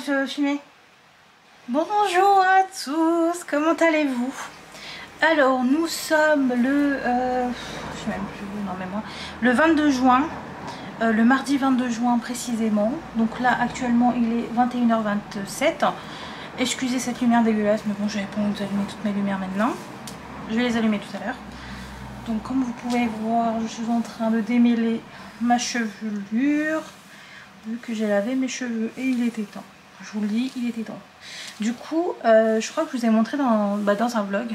te filmer. Bonjour à tous, comment allez-vous? Alors nous sommes le je sais même plus, non mais moi, le 22 juin, le mardi 22 juin précisément. Donc là actuellement il est 21h27. Excusez cette lumière dégueulasse, mais bon, j'avais pas envie d'allumer toutes mes lumières maintenant. Je vais les allumer tout à l'heure. Donc comme vous pouvez voir, je suis en train de démêler ma chevelure, vu que j'ai lavé mes cheveux et il était temps. Je vous le dis, il était temps. Du coup, je crois que je vous ai montré dans un vlog,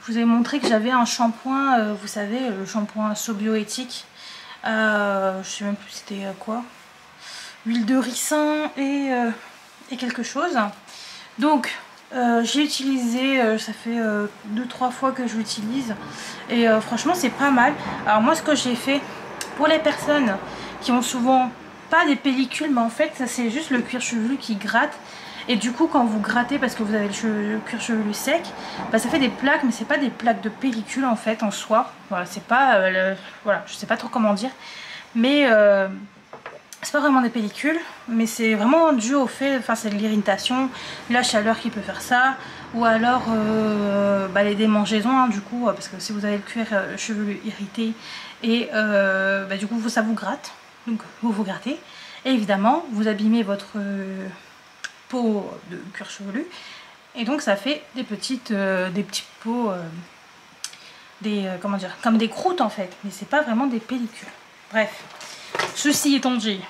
je vous ai montré que j'avais un shampoing, vous savez, le shampoing Sobioéthique. Je sais même plus c'était quoi. Huile de ricin et quelque chose. Donc j'ai utilisé, ça fait 2-3 fois que je l'utilise et franchement c'est pas mal. Alors moi ce que j'ai fait pour les personnes qui ont souvent pas des pellicules, mais en fait ça c'est juste le cuir chevelu qui gratte, et du coup quand vous grattez parce que vous avez le cuir chevelu sec, bah, ça fait des plaques, mais c'est pas des plaques de pellicule en fait en soi. Voilà, c'est pas voilà, je sais pas trop comment dire, mais c'est pas vraiment des pellicules, mais c'est vraiment dû au fait, enfin c'est de l'irritation, la chaleur qui peut faire ça, ou alors les démangeaisons, hein, du coup, parce que si vous avez le cuir chevelu irrité, et du coup ça vous gratte, donc vous vous grattez, et évidemment vous abîmez votre peau de cuir chevelu, et donc ça fait des petits peaux, comment dire, comme des croûtes en fait, mais c'est pas vraiment des pellicules. Bref. Ceci étant dit,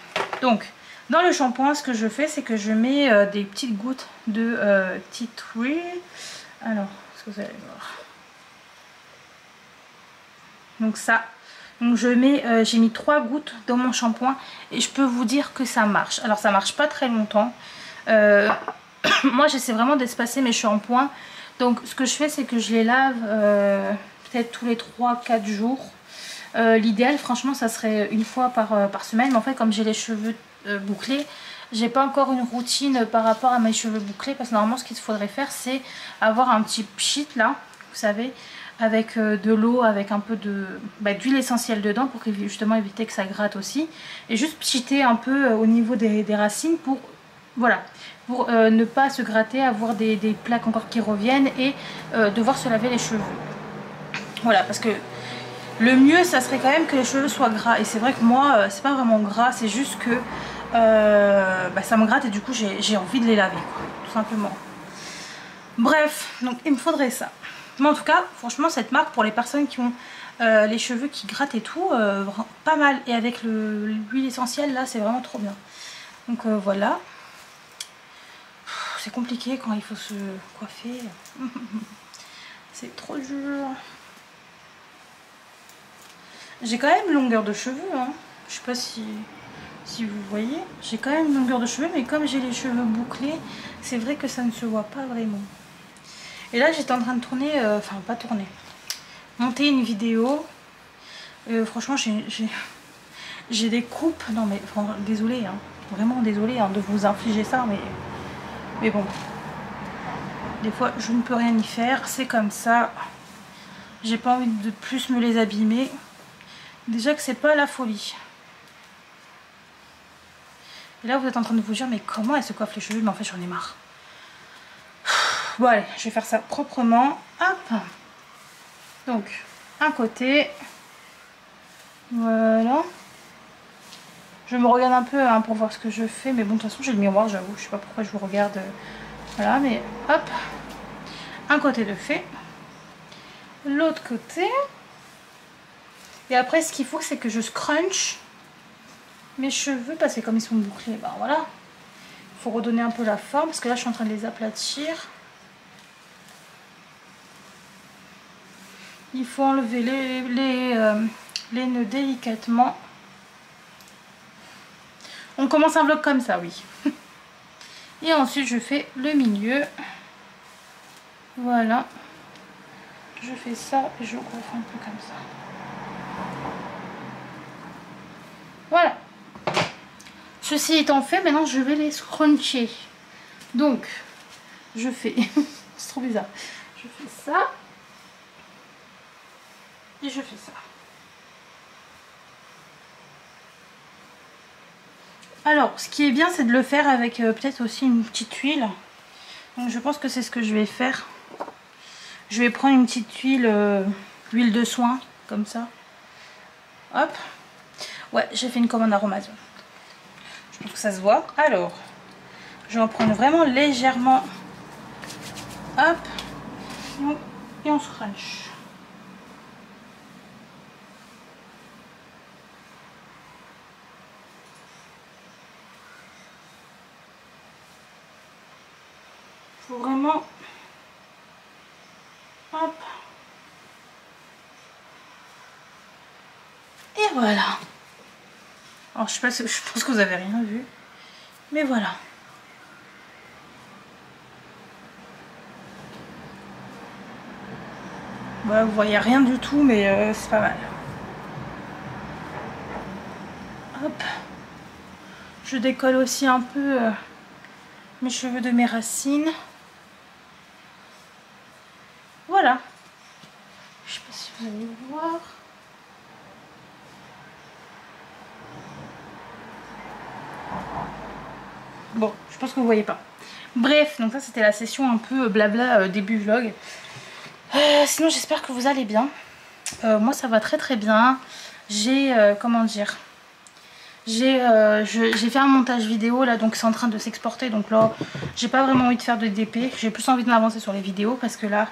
donc dans le shampoing ce que je fais c'est que je mets des petites gouttes de tea tree. Alors, est-ce que vous allez voir? Donc ça, donc je mets, j'ai mis 3 gouttes dans mon shampoing et je peux vous dire que ça marche. Alors ça marche pas très longtemps. Moi j'essaie vraiment d'espacer mes shampoings. Donc ce que je fais c'est que je les lave peut-être tous les 3-4 jours. L'idéal franchement ça serait une fois par semaine, mais en fait comme j'ai les cheveux bouclés, j'ai pas encore une routine par rapport à mes cheveux bouclés, parce que normalement ce qu'il faudrait faire c'est avoir un petit pchit là, vous savez, avec de l'eau, avec un peu d'huile essentielle dedans pour justement éviter que ça gratte aussi, et juste pchiter un peu au niveau des racines pour, voilà, pour ne pas se gratter, avoir des plaques encore qui reviennent et devoir se laver les cheveux. Voilà, parce que le mieux ça serait quand même que les cheveux soient gras, et c'est vrai que moi c'est pas vraiment gras, c'est juste que ça me gratte et du coup j'ai envie de les laver quoi, tout simplement. Bref, donc il me faudrait ça. Mais en tout cas franchement cette marque pour les personnes qui ont les cheveux qui grattent et tout, pas mal, et avec l'huile essentielle là c'est vraiment trop bien. Donc voilà. C'est compliqué quand il faut se coiffer. C'est trop dur. J'ai quand même une longueur de cheveux, hein. Je sais pas si vous voyez, j'ai quand même une longueur de cheveux, mais comme j'ai les cheveux bouclés, c'est vrai que ça ne se voit pas vraiment. Et là j'étais en train de tourner, enfin pas tourner, monter une vidéo. Franchement j'ai des coupes, non mais désolée, hein, vraiment désolée hein, de vous infliger ça, mais bon, des fois je ne peux rien y faire, c'est comme ça. J'ai pas envie de plus me les abîmer. Déjà que c'est pas la folie. Et là vous êtes en train de vous dire mais comment elle se coiffe les cheveux, mais en fait j'en ai marre. Bon allez, je vais faire ça proprement. Hop. Donc un côté. Voilà. Je me regarde un peu hein, pour voir ce que je fais, mais bon de toute façon j'ai le miroir, j'avoue, je sais pas pourquoi je vous regarde. Voilà, mais hop. Un côté de fait. L'autre côté. Et après ce qu'il faut c'est que je scrunch mes cheveux, parce que comme ils sont bouclés, ben voilà, il faut redonner un peu la forme, parce que là je suis en train de les aplatir. Il faut enlever les nœuds délicatement. On commence un vlog comme ça, oui. Et ensuite je fais le milieu. Voilà, je fais ça et je coiffe un peu comme ça. Voilà. Ceci étant fait, maintenant je vais les scruncher. Donc, je fais... c'est trop bizarre. Je fais ça. Et je fais ça. Alors, ce qui est bien, c'est de le faire avec peut-être aussi une petite huile. Donc je pense que c'est ce que je vais faire. Je vais prendre une petite huile, huile de soin, comme ça. Hop. Ouais, j'ai fait une commande Aromazone. Je pense que ça se voit. Alors, je vais en prendre vraiment légèrement. Hop. Et on se rince. Faut vraiment. Hop. Et voilà. Alors je sais pas si, je pense que vous avez rien vu. Mais voilà. Voilà, vous voyez rien du tout, mais c'est pas mal. Hop. Je décolle aussi un peu mes cheveux de mes racines. Voilà. Je sais pas si vous allez voir. Bon, je pense que vous voyez pas. Bref, donc ça c'était la session un peu blabla début vlog. Sinon j'espère que vous allez bien. Moi ça va très très bien. J'ai comment dire, j'ai fait un montage vidéo là, donc c'est en train de s'exporter. Donc là j'ai pas vraiment envie de faire de DP. J'ai plus envie de m'avancer sur les vidéos parce que là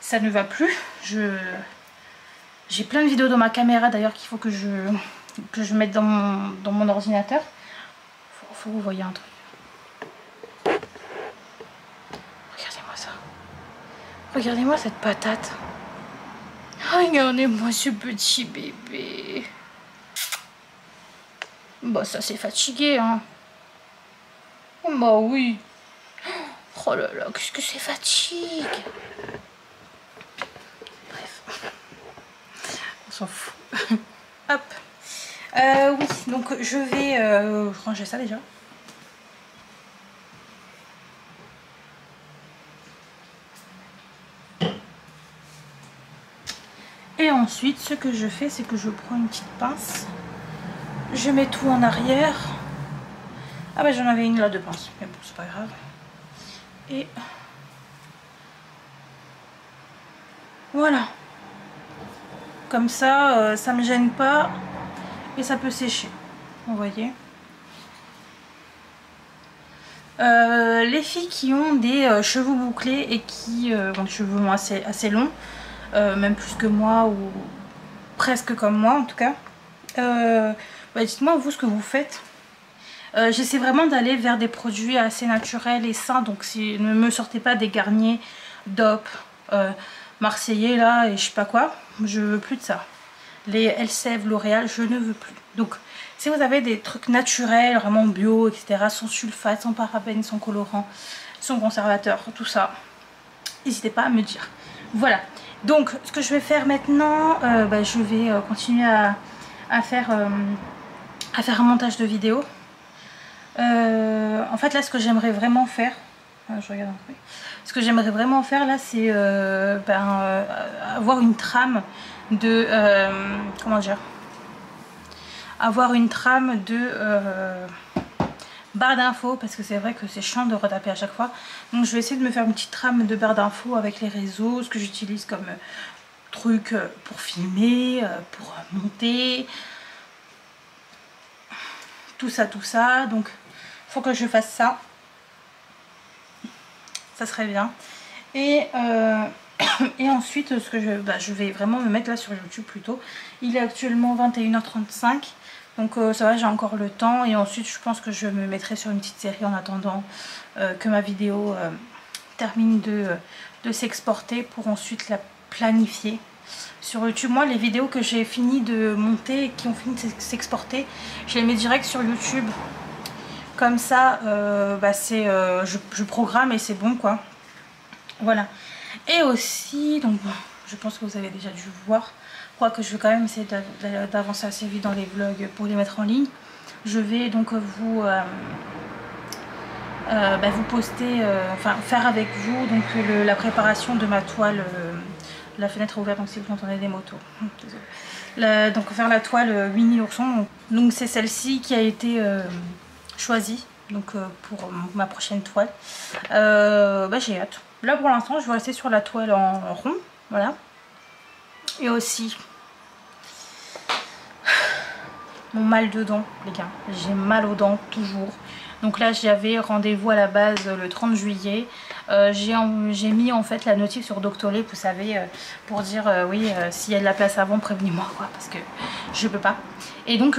ça ne va plus. J'ai plein de vidéos dans ma caméra d'ailleurs qu'il faut que je mette dans mon ordinateur. Faut que vous voyez un truc. Regardez-moi ça. Regardez-moi cette patate. Regardez-moi ce petit bébé. Bah ça c'est fatigué hein. Bah oui. Oh là là, qu'est-ce que c'est fatigue. Bref. On s'en fout. Hop. Oui, donc je vais ranger ça déjà. Et ensuite, ce que je fais, c'est que je prends une petite pince. Je mets tout en arrière. Ah bah j'en avais une là de pince, mais bon, c'est pas grave. Et voilà. Comme ça, ça me gêne pas et ça peut sécher. Vous voyez. Les filles qui ont des cheveux bouclés et qui ont des cheveux assez longs, même plus que moi ou presque comme moi en tout cas, bah dites-moi vous ce que vous faites. J'essaie vraiment d'aller vers des produits assez naturels et sains, donc si, ne me sortez pas des Garnier, DOP, Marseillais là et je sais pas quoi, je veux plus de ça. Les Elseve, L'Oréal, je ne veux plus. Donc si vous avez des trucs naturels, vraiment bio, etc., sans sulfate, sans parabènes, sans colorant, sans conservateur, tout ça, n'hésitez pas à me dire. Voilà, donc ce que je vais faire maintenant, bah, je vais continuer à faire un montage de vidéo. En fait là ce que j'aimerais vraiment faire, je regarde un truc. Ce que j'aimerais vraiment faire là c'est avoir une trame de comment dire, avoir une trame de barre d'infos, parce que c'est vrai que c'est chiant de retaper à chaque fois. Donc je vais essayer de me faire une petite trame de barre d'infos avec les réseaux, ce que j'utilise comme truc pour filmer, pour monter, tout ça. Donc faut que je fasse ça, ça serait bien. Et ensuite ce que je vais vraiment me mettre là sur YouTube plutôt. Il est actuellement 21h35, donc ça va, j'ai encore le temps. Et ensuite je pense que je me mettrai sur une petite série en attendant que ma vidéo termine de s'exporter, pour ensuite la planifier sur YouTube. Moi les vidéos que j'ai fini de monter et qui ont fini de s'exporter, je les mets direct sur YouTube. Comme ça je programme et c'est bon quoi. Voilà. Et aussi, donc bon, je pense que vous avez déjà dû voir, je crois que je vais quand même essayer d'avancer assez vite dans les vlogs pour les mettre en ligne. Je vais donc vous poster, enfin faire avec vous donc la préparation de ma toile. La fenêtre est ouverte donc si vous entendez des motos, désolé. Donc faire la toile Winnie l'ourson, donc c'est celle-ci qui a été choisi donc pour ma prochaine toile. J'ai hâte. Là pour l'instant je vais rester sur la toile en rond, voilà. Et aussi mon mal de dents, les gars, j'ai mal aux dents toujours. Donc là j'avais rendez-vous à la base le 30 juillet. J'ai mis en fait la notif sur Doctolib, vous savez, pour dire oui, s'il y a de la place avant, prévenez-moi quoi, parce que je peux pas. Et donc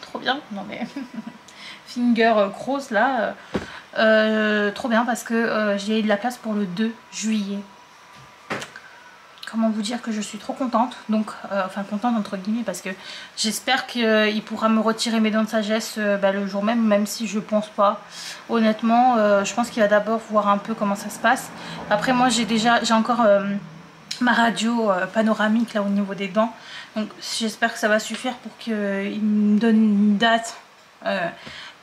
trop bien, non mais finger cross là, trop bien parce que j'ai de la place pour le 2 juillet. Comment vous dire que je suis trop contente, donc enfin contente entre guillemets, parce que j'espère qu'il pourra me retirer mes dents de sagesse le jour même, même si je pense pas. Honnêtement, je pense qu'il va d'abord voir un peu comment ça se passe. Après moi j'ai encore ma radio panoramique là au niveau des dents, donc j'espère que ça va suffire pour qu'il me donne une date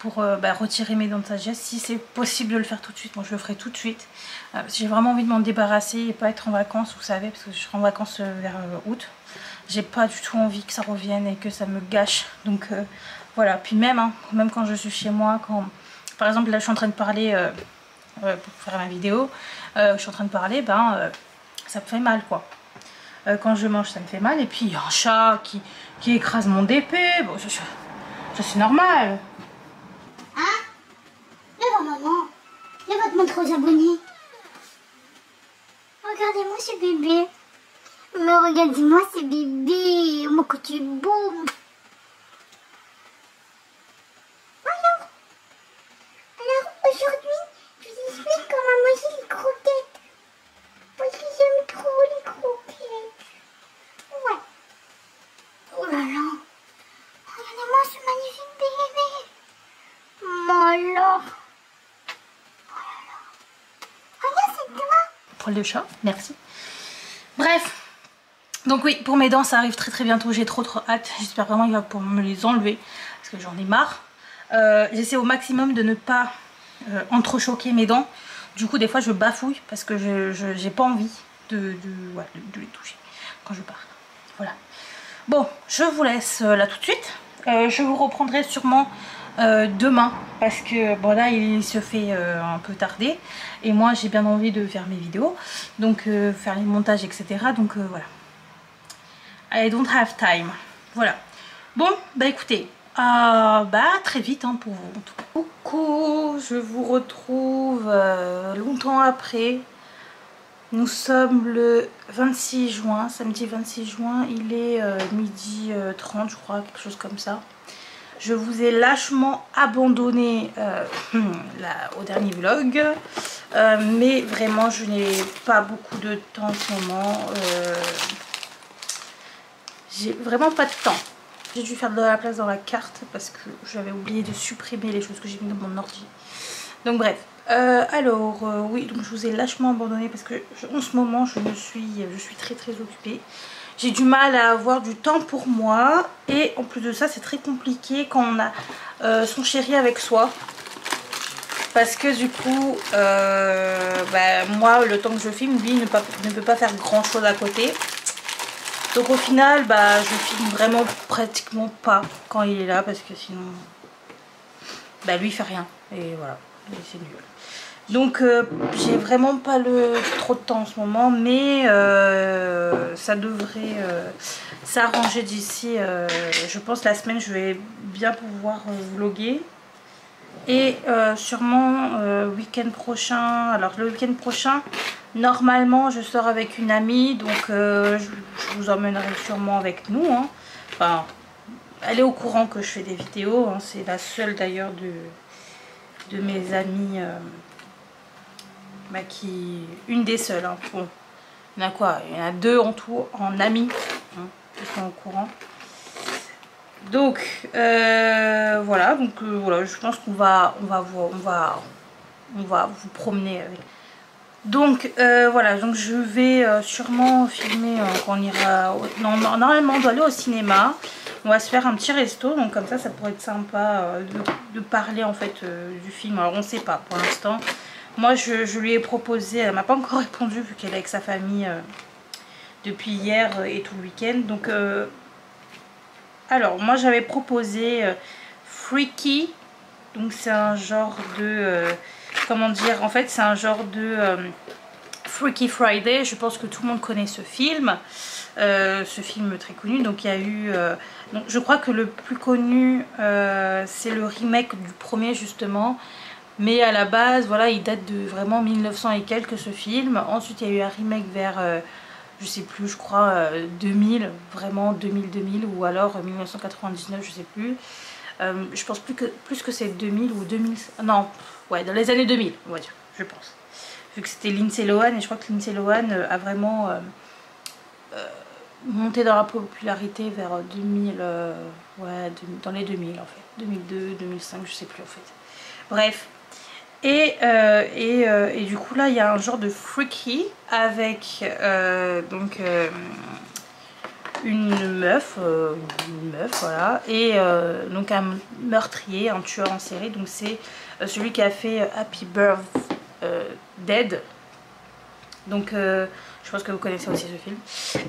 pour retirer mes dents de sagesse. Si c'est possible de le faire tout de suite, moi je le ferai tout de suite. J'ai vraiment envie de m'en débarrasser et pas être en vacances, vous savez, parce que je serai en vacances vers août. J'ai pas du tout envie que ça revienne et que ça me gâche. Donc voilà, puis même quand je suis chez moi, quand par exemple là je suis en train de parler pour faire ma vidéo, je suis en train de parler, ça me fait mal quoi. Quand je mange ça me fait mal, et puis il y a un chat qui écrase mon DP, bon, ça c'est normal. Hein? Mais bon maman, il va te montrer aux abonnés. Regardez-moi ce bébé. Mais regardez-moi ce bébé. Moi que tu es beau. Alors aujourd'hui, je vous explique comment manger les croquettes. Parce que j'aime trop les croquettes. Ouais. Oh là là. Regardez-moi ce magnifique bébé. Alors. Regarde, c'est toi. Poil de chat, merci. Bref, donc oui, pour mes dents ça arrive très très bientôt, j'ai trop hâte. J'espère vraiment qu'il va pouvoir me les enlever parce que j'en ai marre. J'essaie au maximum de ne pas entrechoquer mes dents. Du coup des fois je bafouille parce que j'ai pas envie de les toucher quand je parle. Voilà. Bon, je vous laisse là tout de suite. Je vous reprendrai sûrement demain parce que bon là il se fait un peu tarder et moi j'ai bien envie de faire mes vidéos, donc faire les montages etc, donc voilà, I don't have time. Voilà, bon bah écoutez, très vite pour vous en tout cas. Coucou, je vous retrouve longtemps après. Nous sommes le 26 juin, samedi 26 juin, il est midi 30 je crois, quelque chose comme ça. Je vous ai lâchement abandonné au dernier vlog, mais vraiment je n'ai pas beaucoup de temps en ce moment. J'ai vraiment pas de temps. J'ai dû faire de la place dans la carte parce que j'avais oublié de supprimer les choses que j'ai mis dans mon ordi. Donc bref, oui, donc je vous ai lâchement abandonné parce que en ce moment je suis très très occupée. J'ai du mal à avoir du temps pour moi et en plus de ça c'est très compliqué quand on a son chéri avec soi. Parce que du coup, moi le temps que je filme, lui ne peut pas faire grand chose à côté. Donc au final, je filme vraiment pratiquement pas quand il est là parce que sinon, lui il fait rien et voilà, c'est nul. Donc j'ai vraiment pas trop de temps en ce moment, mais ça devrait s'arranger d'ici, je pense la semaine je vais bien pouvoir vlogger. Et sûrement week-end prochain, alors le week-end prochain normalement je sors avec une amie, donc je vous emmènerai sûrement avec nous, hein. Enfin, elle est au courant que je fais des vidéos, hein. C'est la seule d'ailleurs de mes amies une des seules, hein. Bon, il y en a quoi, il y en a deux en tout en amis, hein, qui sont au courant. Donc voilà, voilà, je pense qu'on va vous promener avec. Donc voilà, donc je vais sûrement filmer quand on ira normalement on doit aller au cinéma. On va se faire un petit resto, donc comme ça pourrait être sympa de parler en fait du film. Alors on sait pas pour l'instant. Moi je lui ai proposé, elle m'a pas encore répondu vu qu'elle est avec sa famille depuis hier et tout le week-end. Donc alors moi j'avais proposé Freaky Donc c'est un genre de... comment dire, en fait c'est un genre de Freaky Friday. Je pense que tout le monde connaît ce film très connu. Donc il y a eu... donc, je crois que le plus connu c'est le remake du premier justement. Mais à la base, voilà, il date de vraiment 1900 et quelques ce film. Ensuite il y a eu un remake vers... je sais plus, je crois 2000, vraiment 2000 ou alors 1999, je sais plus. Je pense plus que c'est 2000 ou 2000, non, ouais, dans les années 2000, on va dire, je pense. Vu que c'était Lindsay Lohan, et je crois que Lindsay Lohan a vraiment monté dans la popularité vers 2000, ouais, dans les 2000 en fait, 2002, 2005, je sais plus en fait. Bref. Et du coup là il y a un genre de freaky avec donc une meuf voilà, et donc un meurtrier, un tueur en série. Donc c'est celui qui a fait Happy Birth Dead. Donc je pense que vous connaissez aussi ce film.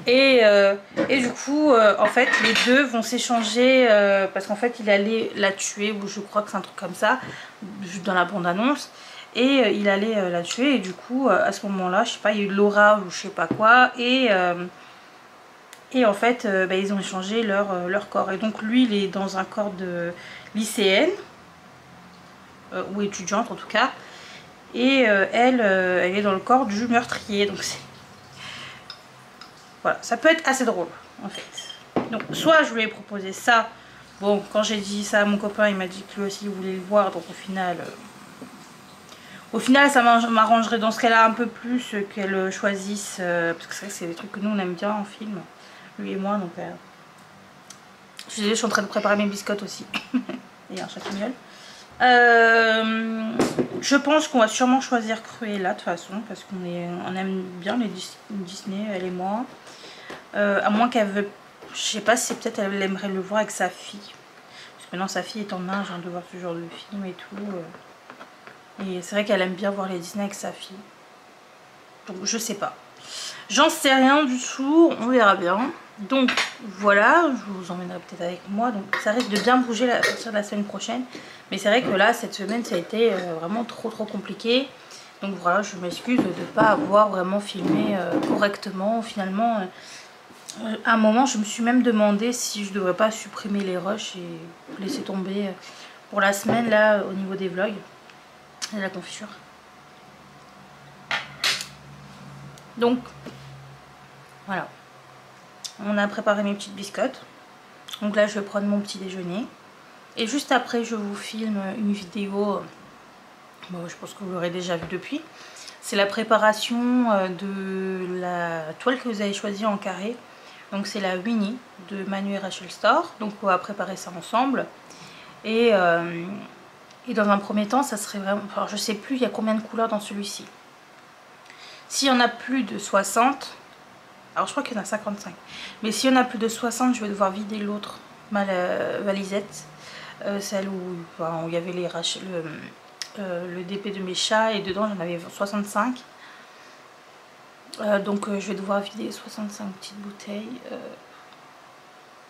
Et du coup en fait les deux vont s'échanger parce qu'en fait il allait la tuer, ou je crois que c'est un truc comme ça dans la bande annonce. Et il allait la tuer, et du coup à ce moment là je sais pas, il y a eu Laura ou je sais pas quoi, et en fait bah, ils ont échangé leur corps. Et donc lui il est dans un corps de lycéenne ou étudiante en tout cas, et elle est dans le corps du meurtrier. Donc c'est... voilà, ça peut être assez drôle en fait. Donc soit je lui ai proposé ça, bon quand j'ai dit ça à mon copain il m'a dit que lui aussi il voulait le voir, donc au final ça m'arrangerait dans ce cas là un peu plus qu'elle choisisse, parce que c'est vrai que c'est des trucs que nous on aime bien en film, lui et moi. Donc je suis désolée, je suis en train de préparer mes biscottes aussi. Et un champignon. Je pense qu'on va sûrement choisir Cruella de toute façon, parce on aime bien les Disney, elle et moi. À moins qu'elle veut, je sais pas si peut-être elle aimerait le voir avec sa fille. Parce que maintenant sa fille est en âge de voir ce genre de film et tout. Et c'est vrai qu'elle aime bien voir les Disney avec sa fille. Donc je sais pas. J'en sais rien du tout, on verra bien. Donc voilà, je vous emmènerai peut-être avec moi. Donc ça risque de bien bouger à partir de la semaine prochaine. Mais c'est vrai que là, cette semaine, ça a été vraiment trop compliqué. Donc voilà, je m'excuse de ne pas avoir vraiment filmé correctement. Finalement, à un moment, je me suis même demandé si je ne devrais pas supprimer les rushs et laisser tomber pour la semaine, là, au niveau des vlogs et de la confiture. Donc, voilà. On a préparé mes petites biscottes. Donc là, je vais prendre mon petit déjeuner. Et juste après, je vous filme une vidéo. Bon, je pense que vous l'aurez déjà vu depuis. C'est la préparation de la toile que vous avez choisie en carré. Donc c'est la Winnie de Manu et Rachel Store. Donc on va préparer ça ensemble. Et dans un premier temps, ça serait vraiment... Alors je sais plus, il y a combien de couleurs dans celui-ci. S'il y en a plus de 60... Alors je crois qu'il y en a 55. Mais s'il y en a plus de 60, je vais devoir vider l'autre valisette. Celle où il y avait le DP de mes chats, et dedans j'en avais 65. Donc je vais devoir vider 65 petites bouteilles.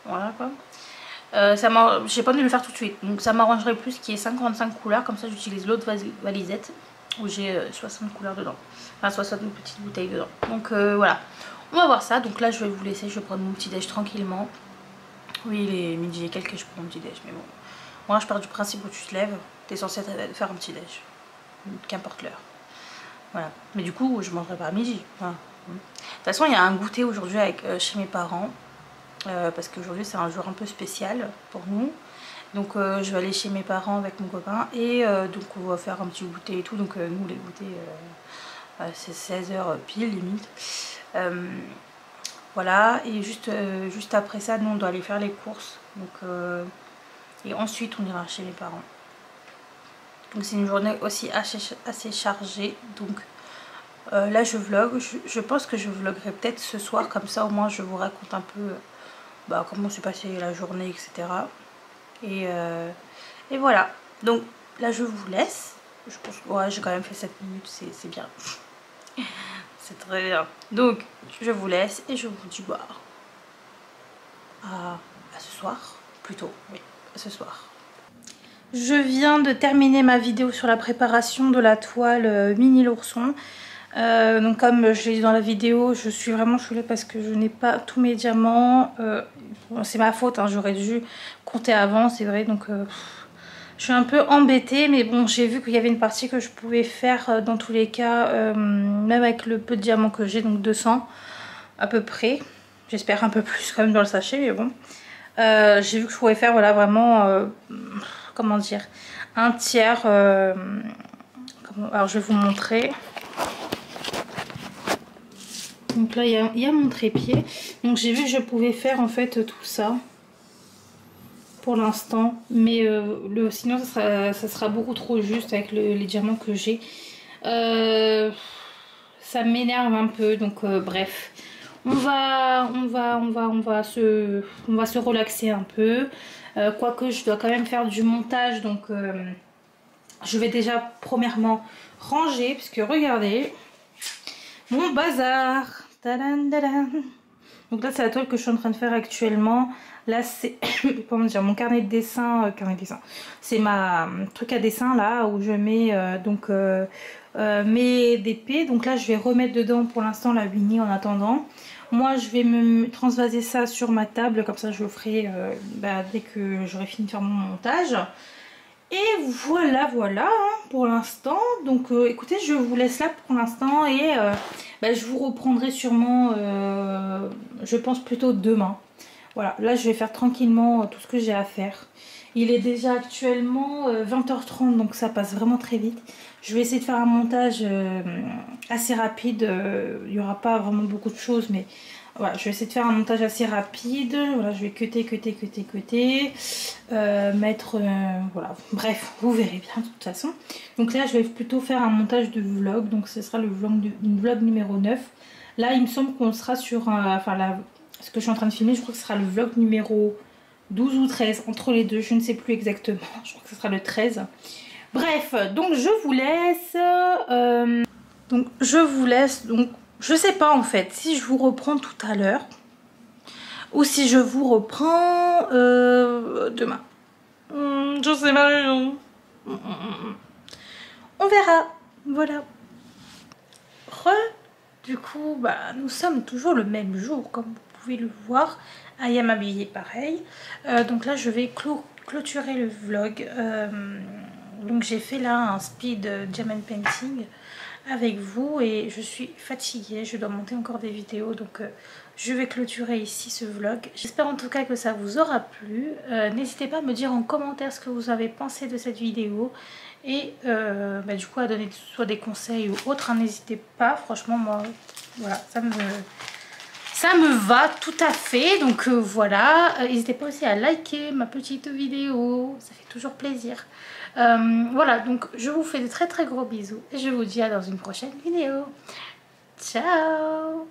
Voilà quoi. J'ai pas envie de le faire tout de suite. Donc ça m'arrangerait plus qu'il y ait 55 couleurs. Comme ça j'utilise l'autre valisette où j'ai 60 couleurs dedans. Enfin 60 petites bouteilles dedans. Donc voilà. On va voir ça. Donc là je vais vous laisser. Je vais prendre mon petit déj tranquillement. Oui, il est midi et quelques que je prends mon petit déj. Mais bon. Moi je pars du principe où tu te lèves, t'es censé faire un petit déj. Qu'importe l'heure. Voilà. Mais du coup je mangerai pas à midi. Enfin, de toute façon il y a un goûter aujourd'hui chez mes parents. Parce qu'aujourd'hui c'est un jour un peu spécial pour nous. Donc je vais aller chez mes parents avec mon copain. Et donc on va faire un petit goûter et tout. Donc nous les goûters c'est 16h pile limite. Voilà. Et juste après ça nous on doit aller faire les courses. Donc et ensuite on ira chez mes parents. Donc c'est une journée aussi assez chargée. Donc là je vlog. Je pense que je vloguerai peut-être ce soir. Comme ça au moins je vous raconte un peu comment s'est passée la journée, etc. Et voilà. Donc là je vous laisse. Je pense que ouais, j'ai quand même fait 7 minutes. C'est bien. C'est très bien. Donc je vous laisse et je vous dis à ce soir. Plutôt, oui, à ce soir. Je viens de terminer ma vidéo sur la préparation de la toile mini l'ourson. Donc comme je l'ai dit dans la vidéo, je suis vraiment choulée parce que je n'ai pas tous mes diamants. Bon, c'est ma faute, hein, j'aurais dû compter avant, c'est vrai. Donc je suis un peu embêtée, mais bon, j'ai vu qu'il y avait une partie que je pouvais faire dans tous les cas, même avec le peu de diamants que j'ai, donc 200 à peu près. J'espère un peu plus quand même dans le sachet, mais bon. J'ai vu que je pouvais faire, voilà, vraiment, comment dire, un tiers. Alors je vais vous montrer. Donc là, il y a mon trépied. Donc j'ai vu que je pouvais faire en fait tout ça. Pour l'instant, mais sinon ça sera beaucoup trop juste avec les diamants que j'ai. Ça m'énerve un peu, donc bref, on va se relaxer un peu. Quoique je dois quand même faire du montage, donc je vais déjà premièrement ranger, puisque regardez mon bazar. Tadam, tadam. Donc là c'est la toile que je suis en train de faire actuellement. Là c'est comment dire, mon carnet de dessin, c'est ma truc à dessin là où je mets mes DP. Donc là je vais remettre dedans pour l'instant la Winnie en attendant. Moi je vais me transvaser ça sur ma table, comme ça je le ferai dès que j'aurai fini de faire mon montage. Et voilà hein, pour l'instant. Donc écoutez, je vous laisse là pour l'instant et je vous reprendrai sûrement, je pense plutôt demain. Voilà, là je vais faire tranquillement tout ce que j'ai à faire. Il est déjà actuellement 20h30, donc ça passe vraiment très vite. Je vais essayer de faire un montage assez rapide. Il n'y aura pas vraiment beaucoup de choses, mais voilà, je vais essayer de faire un montage assez rapide. Voilà, je vais cutter. Voilà, bref, vous verrez bien de toute façon. Donc là, je vais plutôt faire un montage de vlog. Donc ce sera le vlog numéro 9. Là, il me semble qu'on sera sur... ce que je suis en train de filmer, je crois que ce sera le vlog numéro 12 ou 13, entre les deux, je ne sais plus exactement. Je crois que ce sera le 13. Bref, donc je vous laisse. Donc je sais pas en fait si je vous reprends tout à l'heure ou si je vous reprends demain. Je sais pas. On verra. Voilà. Du coup, nous sommes toujours le même jour, comme vous pouvez le voir. Aya m'habiller pareil. Donc là, je vais clôturer le vlog. Donc j'ai fait là un speed diamond painting avec vous et je suis fatiguée. Je dois monter encore des vidéos, donc je vais clôturer ici ce vlog. J'espère en tout cas que ça vous aura plu. N'hésitez pas à me dire en commentaire ce que vous avez pensé de cette vidéo. Et du coup à donner soit des conseils ou autres, hein, n'hésitez pas, franchement moi voilà, ça me va tout à fait. Donc voilà, n'hésitez pas aussi à liker ma petite vidéo, ça fait toujours plaisir. Voilà, donc je vous fais de très très gros bisous et je vous dis à dans une prochaine vidéo. Ciao.